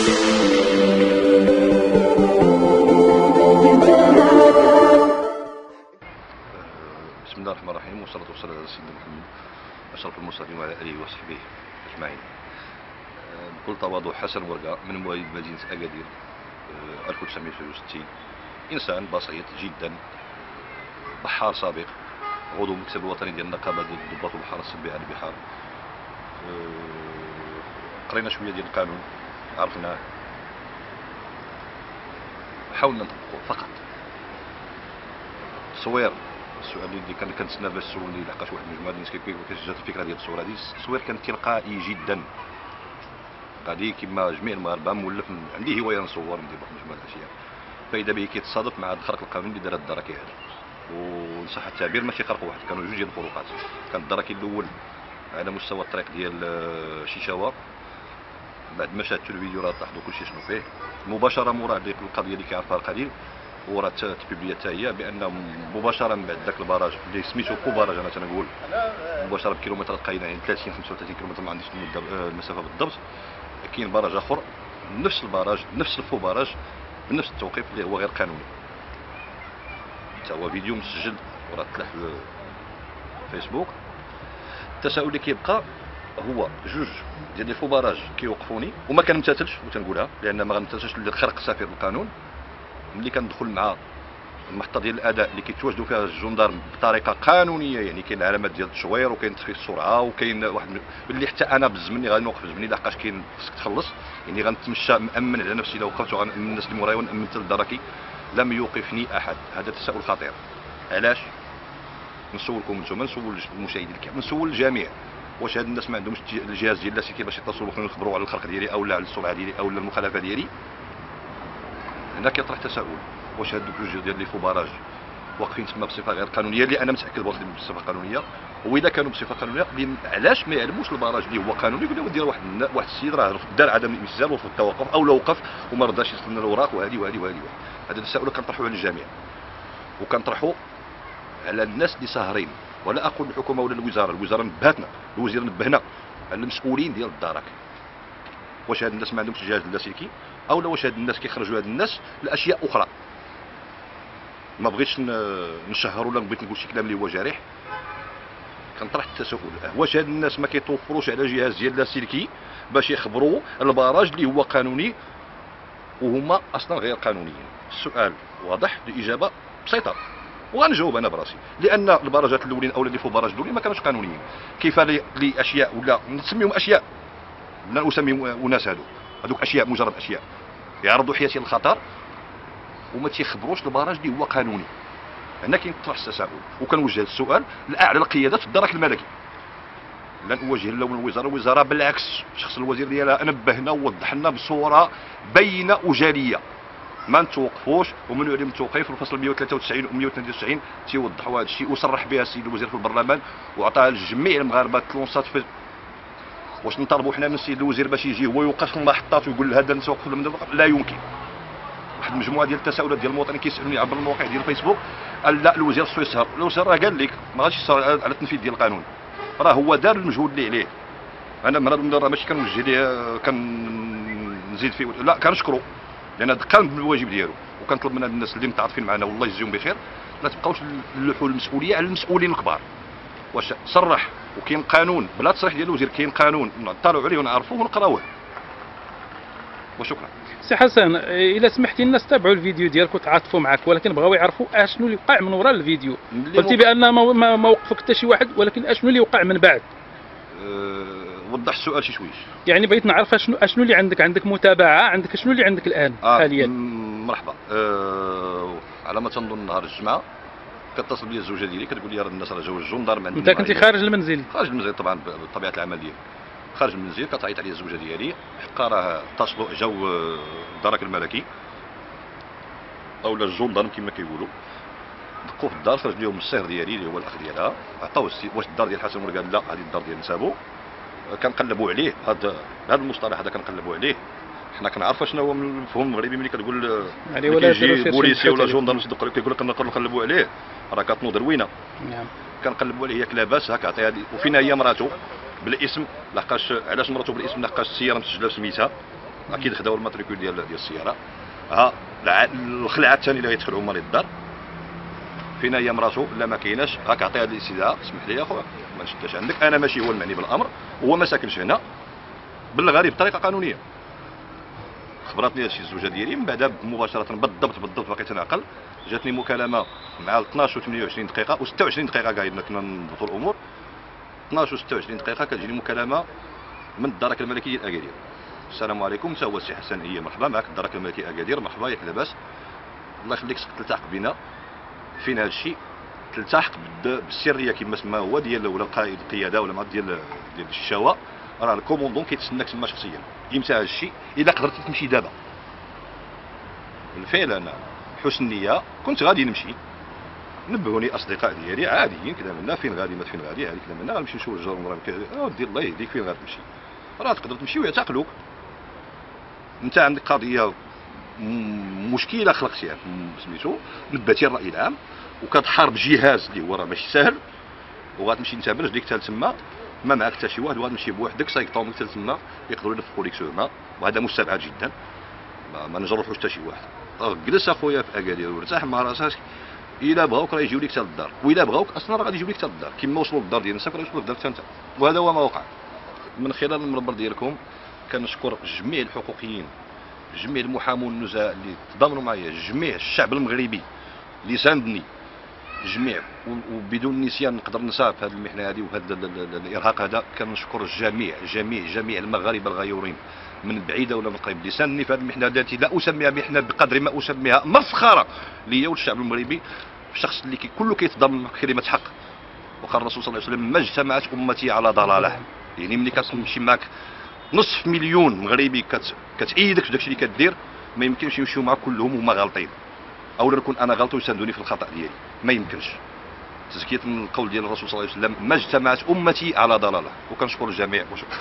بسم الله الرحمن الرحيم، والصلاة والسلام على سيدنا محمد أشرف المرسلين وعلى آله وصحبه أجمعين. بكل تواضع، حسن ورقة من مواليد مدينة أكادير 1963. إنسان بسيط جدا، بحار سابق، عضو المكتب الوطني ديال النقابة ديال ضباط البحار السبي على البحار. قرينا شوية ديال القانون، عرفناه، حاولنا نطبقوه فقط. التصوير، السؤال اللي كنتسنى باش تسولني لحقاش واحد المجموعه ديال الناس كيجات الفكره ديال التصوير هذه. التصوير كان تلقائي جدا، غادي كما جميع المغاربه مولف عندي هوايه نصور ندير واحد مجموعه الاشياء، فاذا به كيتصادف مع الخرق القانوني اللي دار هاد الدركي هذا. ونصح التعبير ماشي خرق واحد، كانوا جوج ديال الخروقات. كان الدركي الاول على مستوى الطريق ديال شيشاوه، بعد ما شاهدتوا الفيديو راه تلاحظوا كلشي شنو فيه. مباشره موراه ديك القضيه اللي كيعرفها القليل، وراه تبيبليات حتى هي بان مباشره من بعد ذاك البراج اللي سميتو كوبراج، انا تنقول مباشره بكيلومترات قليله، يعني 30 35 كيلومتر، ما عنديش المسافه بالضبط. كاين براج اخر نفس البراج، نفس الفوبراج، بنفس التوقيت اللي هو غير قانوني. حتى هو فيديو مسجل وراه تلاح في الفيسبوك. التساؤل اللي كيبقى هو جوج ديال لي فوبراج كيوقفوني وما كنمتثلش، وتنقولها لان ما غنمتثلش لخرق سفير القانون. ملي كندخل مع المحطه ديال الاداء اللي كيتواجدوا فيها الجندارم بطريقه قانونيه، يعني كاين علامات ديال التشوير وكاين تخفيف السرعه وكاين واحد اللي حتى انا بزمني غادي نوقف زمني لحقاش كاين خصك تخلص، يعني غنتمشى مامن على نفسي. لو وقفت وغنامن الناس اللي مورايا ونامن حتى للدركي. لم يوقفني احد. هذا تساؤل خطير. علاش؟ نسولكم نتوما، نسول المشاهدين الكرام، نسول الجميع، واش هاد الناس ما عندهمش الجهاز ديال اللاسلكي باش يتصلوا بنا يخبروا على الخرق ديالي او لا على السرعه ديالي او لا المخالفه ديالي؟ هنا كيطرح تساؤل، واش هادوك جوج ديال لي فوبراج واقفين تما بصفه غير قانونيه، اللي انا متاكد واقفين بصفه قانونيه، واذا كانوا بصفه قانونيه علاش ما يعلموش البراج اللي هو قانوني؟ يقول لهم دير واحد السيد راه دار عدم الامتثال ورفض التوقف، او لو وقف وما رضاش يسلم لنا الاوراق، وهذه وهذه وهذه. هذا التساؤل كنطرحوه على الجميع، وكنطرحوه على الناس اللي ساهرين، ولا اقول الحكومه ولا الوزاره. الوزاره نبهتنا، الوزير نبهنا، على المسؤولين ديال الدرك. واش هاد الناس ما عندهمش الجهاز اللاسلكي، او لا واش هاد الناس كيخرجوا هاد الناس لاشياء اخرى؟ ما بغيتش نشهر ولا بغيت نقول شي كلام اللي هو جارح. كنطرح التساؤل، واش هاد الناس ما كيتوفروش على جهاز ديال اللاسلكي باش يخبروا البراج اللي هو قانوني وهما اصلا غير قانونيين؟ السؤال واضح، الاجابه بسيطه، وغنجاوب انا براسي. لان البراجات الاولين او اللي فوق البراج الاولين ما كانوش قانونيين. كيف لاشياء ولا نسميهم اشياء، لا اسميهم اناس، هذوك اشياء، مجرد اشياء يعرضوا حياتي للخطر وما تيخبروش البراج اللي هو قانوني. هنا كينطرح التساؤل، وكنوجه السؤال لاعلى القيادات في الدرك الملكي. لن اوجه له من الوزاره بالعكس، شخص الوزير ديالها نبهنا ووضح لنا بصوره بينه وجاليه ما نتوقفوش، ومن يعلم التوقيف الفصل 193 و 192 تيوضحوا هذا الشيء، وصرح بها السيد الوزير في البرلمان وعطاها لجميع المغاربه تلونسات. في واش نطالبوا حنا من السيد الوزير باش يجي هو يوقف في المحطات ويقول هذا نتوقف؟ لا يمكن. واحد المجموعه ديال التساؤلات ديال المواطنين كيسالوني عبر المواقع ديال الفيسبوك، قال لا الوزير خصو يسهر. الوزير راه قال لك ما غاديش يسهر على التنفيذ ديال القانون، راه هو دار المجهود اللي عليه. انا من هذا المنبر ماشي كنوجه ليه كنزيد فيه، لا كنشكرو لان قام بالواجب ديالو. وكنطلب من هاد الناس اللي متعاطفين معنا والله يجزيهم بخير، ما تبقاوش نلوحوا المسؤوليه على المسؤولين الكبار. واش صرح وكاين قانون بلا تصريح ديال الوزير، كاين قانون نطلعوا عليه ونعرفوه ونقراوه. وشكرا. سي حسن، الا سمحتي لنا تابعوا الفيديو ديالك وتعاطفوا معك، ولكن بغاو يعرفوا اشنو اللي وقع من وراء الفيديو. قلتي بان ما وقفك حتى شي واحد، ولكن اشنو اللي وقع من بعد؟ وضح السؤال شي شويش. يعني بغيت نعرف اشنو اللي عندك متابعه، عندك شنو اللي عندك الان حاليا؟ مرحبا. على ما تنظن نهار الجمعه كتصل بيا الزوجه ديالي كتقول لي راه الناس راه جاو الجندارم عندنا. انت كنتي خارج المنزل؟ خارج المنزل طبعا بطبيعه العمل ديالي، خارج المنزل. كتعيط عليا الزوجه ديالي، حقا راه اتصلوا جاو الدرك الملكي اولا الجندارم كما كيقولوا، دقوا في الدار، خرج لهم الصهر ديالي اللي هو الاخ ديالها، عطاوه واش الدار ديال حسن ور؟ قال لا هذه الدار ديال نسابو. كنقلبوا عليه هذا المصطلح هذا، كنقلبوا عليه. حنا كنعرفوا شنو هو من المفهوم المغربي ملي كتقول يعني ولا كيجي بوليسي ولا جندارم يصدق لك كيقول لك نقلبوا عليه، راه كتنوض روينه. نعم. كنقلبوا عليه، ياك لاباس هكا عطيها وفينا هي مراته بالاسم. لحقاش علاش مراته بالاسم؟ لحقاش السياره مسجله بسميتها اكيد خداو الماتريكول ديال السياره. ها الخلعه الثانيه اللي غيدخلوا هما للدار، فينا هي مراتو؟ لا ما كايناش. راك عطيها هذه الاستدعاء، اسمح لي يا خويا ما نشداش عندك، انا ماشي هو المعني بالامر، هو ما ساكنش هنا بالغالب بطريقه قانونيه. خبرتني هادشي الزوجه ديالي، من بعد مباشره بالضبط باقي تنعقل، جاتني مكالمه مع 12 و 28 دقيقه و 26 دقيقه كاع كنا نضبطوا الامور. 12 و 26 دقيقه كتجيني مكالمه من الدرك الملكي ديال اكادير. السلام عليكم، تا هو السي حسن، هي مرحبا معك الدرك الملكي اكادير، مرحبا ياك لاباس، الله يخليك تلتحق بنا. فين هذا الشيء؟ تلتحق بالسريه كما سما هو ديال ولا القائد القياده ولا ديال الشواء، راه الكوموندون كيتسناك تما شخصيا. امتى هذا الشيء؟ الا قدرتي تمشي دابا. بالفعل انا حسن نيه كنت غادي نمشي، نبهوني اصدقاء ديالي عاديين كذا منا، فين غادي ما فين غادي عادي كذا منا، غنمشي نشوف الجرم ودي الله يهديك فين غادي تمشي، راه تقدر تمشي ويعتقلوك. انت عندك قضيه مشكله خلقتيها سميتو نباتي الراي العام، وكتحارب جهاز اللي هو راه ماشي ساهل، وغتمشي انت برجليك حتى تما، ما معك حتى شي واحد، وغتمشي بوحدك سايكطونك حتى تما، يقدروا يلفقوا لك سوما، وهذا مستبعد جدا، ما نجرحوش حتى شي واحد. جلس اخويا في اكادير وارتاح مع راسك، الا بغاوك راه يجيو لك حتى للدار، والا بغاوك اصلا راه غادي يجيو لك حتى للدار، كما وصلوا للدار ديال نفسك راه يوصلوا للدار حتى انت، وهذا هو ما وقع. من خلال المنبر ديالكم كنشكر جميع الحقوقيين، جميع المحامون النزهاء اللي تضامنوا معايا، جميع الشعب المغربي اللي ساندني، جميع، وبدون نسيان نقدر ننسى في هذه المحنه هذه وهذا الارهاق هذا. كنشكر جميع المغاربه الغيورين من البعيده ولا من القريب اللي ساندني في هذه المحنه التي لا اسميها محنه بقدر ما اسميها مفخره ليا وللشعب المغربي، الشخص اللي كله كيتضمن كلمه حق. وقال الرسول صلى الله عليه وسلم: ما اجتمعت امتي على ضلاله. يعني ملي كتمشي معك نصف مليون مغربي كتأيدك في داكشي اللي كدير، ما يمكنش يمشيو معك كلهم هما غالطين، او نكون انا غلط ويساندوني في الخطا ديالي، ما يمكنش. تزكيه من القول ديال الرسول صلى الله عليه وسلم: ما اجتمعت امتي على ضلاله. وكنشكر الجميع وشكرا.